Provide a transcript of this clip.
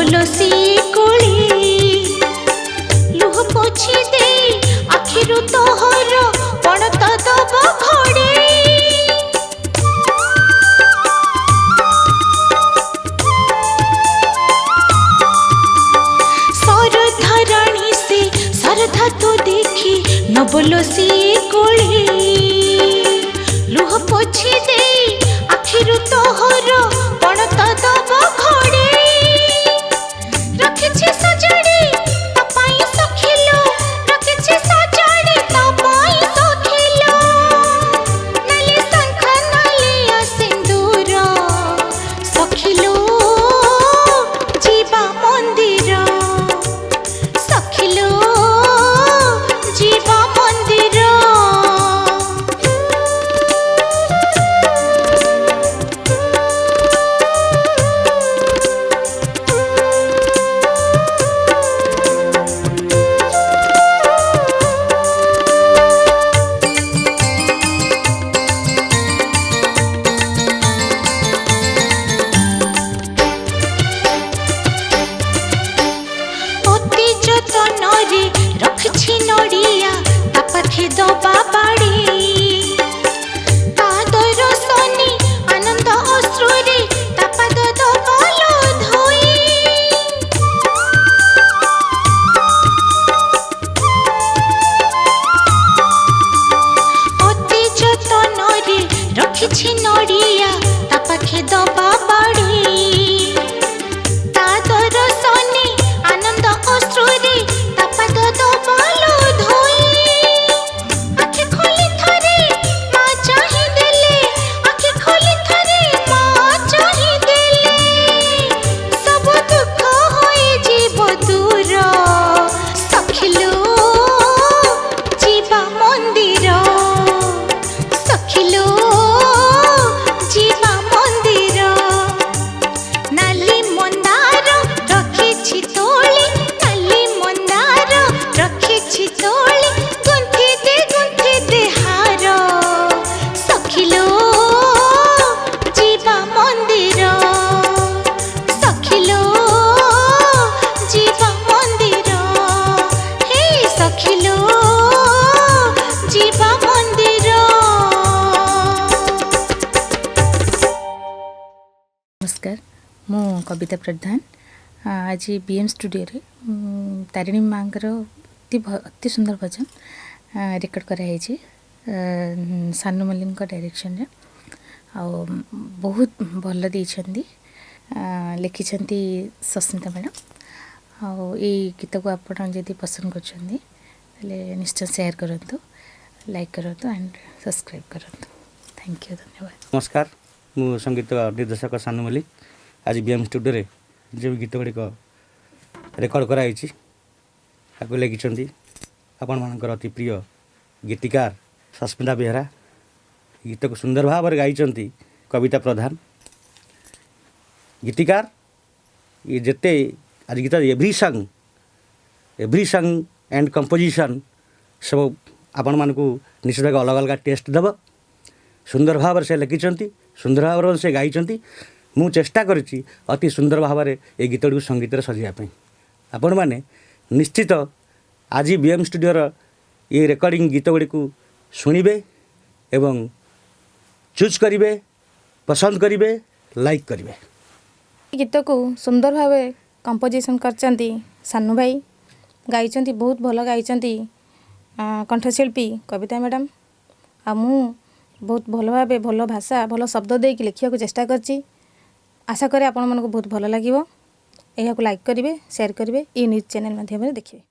बोलो सी कोली लुह पोछी दे आखिरु तोहर पण तो दब घोड़े सरधरणी से सरधा तो देखी न बोलो सी कोली लुह पोछी दे आखिरु तोहर पण तो दब घोड़े रखिछि सजड़ी तपाई सखिलो रखिछि सजड़ी तपाई सखिलो नले शंख नले सिंदूर सखिलो जीवा मंदिर सखिलो जीवा मंदिर अति जतनरे रखछि नड़िया ता पाखे दबा बाड़ी तादर सनी आनंद अश्रुरे ता पाद दबल धोई अति जतनरे रखछि नड़िया ता पाखे दबा बाड़ी तादर सनी आनंद अश्रुरे ता पाद दबल धोई आखि खोली थरे मा चाहि देले आखि खोली थरे मा चाहि देले सब दुख होई जीव दूर सखिलो जीवा मंदिर सखिलो जीवा मंदिर नाली मंदार रखिछि तोली नाली मंदार रखिछि तोली गुंथि दे हार सखिलो जीवा मंदिर सखिलो जीवा मंदिर हे सखिलो जीवा मंदिर। नमस्कार मु कविता प्रधान आज बीएम स्टूडियो रे तारिणी माँकर अति सुंदर भजन रेकर्ड कराई सानू मल्लिक डायरेक्शन रे आ बहुत भल देइछंती लिखिछंती सस्मिता मैडम आ गीत को आपण जदि पसंद करछंती तले निश्चय शेयर करंतु लाइक करंतु एंड सब्सक्राइब करंतु थैंक यू धन्यवाद। नमस्कार मु संगीत निर्देशक सानू मल्लिक आज बीएम स्टूडियो रे जो गीत गुड़िक रेकर्ड कराई लिखिं आपण मानकर अति प्रिय गीतिकार सस्मिता बेहरा गीत को सुंदर भाव में गाई कविता प्रधान गीतिकार ये जेते आज गीत एव्री सॉन्ग एंड कंपोजिशन सब आपण मानक निश्चित भाव अलग अलग टेस्ट दब सुंदर भाव से लिखिं सुंदर भाव से गाई मु चेष्टा करी अति सुंदर भाव में ये गीत को संगीत सजाइवाई आपण मैंने निश्चित आज बीएम स्टूडियोर ये रेकर्डिंग गीत गुड़ी को शुणिबे एवं चूज करिवे पसंद करिवे लाइक करिवे। गीत को सुंदर भाव कंपोजिशन करचंती सानू भाई गाई बहुत भल गाई कंठशिल्पी कविता मैडम आ मु बहुत भल भाव भल भाषा भल शब्द देकी लिखा चेष्टा करची आशा करे आपण मन को बहुत भल लगिवो। यह लाइक करेंगे शेयर करेंगे ये न्यूज़ चैनल माध्यम देखिए।